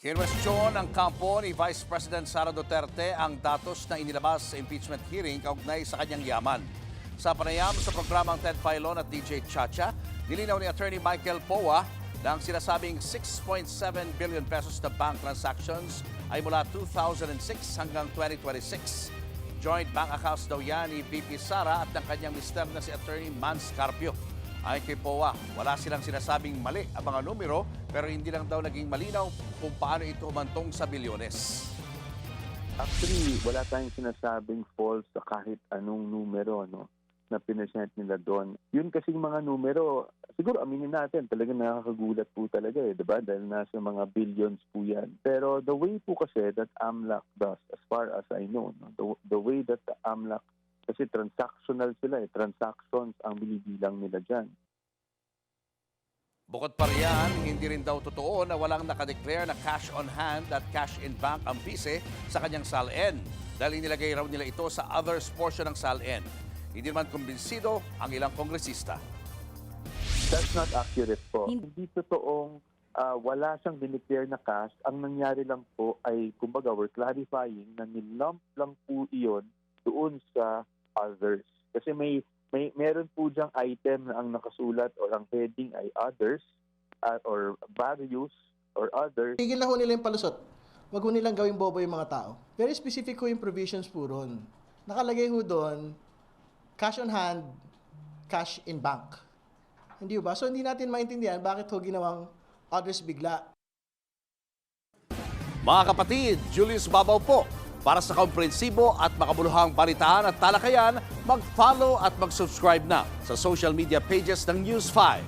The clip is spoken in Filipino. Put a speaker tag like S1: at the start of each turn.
S1: Kinwestiyon ng kampo ni Vice President Sara Duterte ang datos na inilabas sa impeachment hearing kaugnay sa kanyang yaman. Sa panayam sa programang Ted Filon at DJ Chacha, nilinaw ni Attorney Michael Poa na ang sinasabing 6.7 billion pesos na bank transactions ay mula 2006 hanggang 2026. Joint bank accounts daw yan ni VP Sara at ng kanyang mister na si Attorney Mans Carpio. Ayon kay Poa, wala silang sinasabing mali ang mga numero pero hindi lang daw naging malinaw kung paano ito umantong sa bilyones.
S2: Actually, wala tayong sinasabing false sa kahit anong numero na pinresent nila doon. Yun kasing mga numero, siguro aminin natin, talagang nakakagulat po talaga diba? Dahil nasa mga billions po yan. Pero the way po kasi that AMLAC does, as far as I know, the way that the AMLAC, kasi transactional sila transactions ang binibilang nila dyan.
S1: Bukod pa riyan, hindi rin daw totoo na walang nakadeclare na cash on hand at cash in bank ang bise sa kanyang SALN dahil nilagay raw nila ito sa others portion ng SALN. Hindi naman kumbinsido ang ilang kongresista.
S2: That's not accurate po. Hindi totoong wala siyang dineclare na cash. Ang nangyari lang po ay, kumbaga, we're clarifying na nilump lang po iyon doon sa others. Kasi meron po diyang item na ang nakasulat o ang heading ay others or various or others.
S3: Tigil na ho nila yung palusot. Wag ho nilang gawing bobo yung mga tao. Very specific ho yung provisions po ron. Nakalagay ho doon, cash on hand, cash in bank. Hindi ba? So hindi natin maintindihan bakit ho ginawang others bigla.
S1: Mga kapatid, Julius Babaw po. Para sa komprehensibo at makabuluhang balitaan at talakayan, mag-follow at mag-subscribe na sa social media pages ng News 5.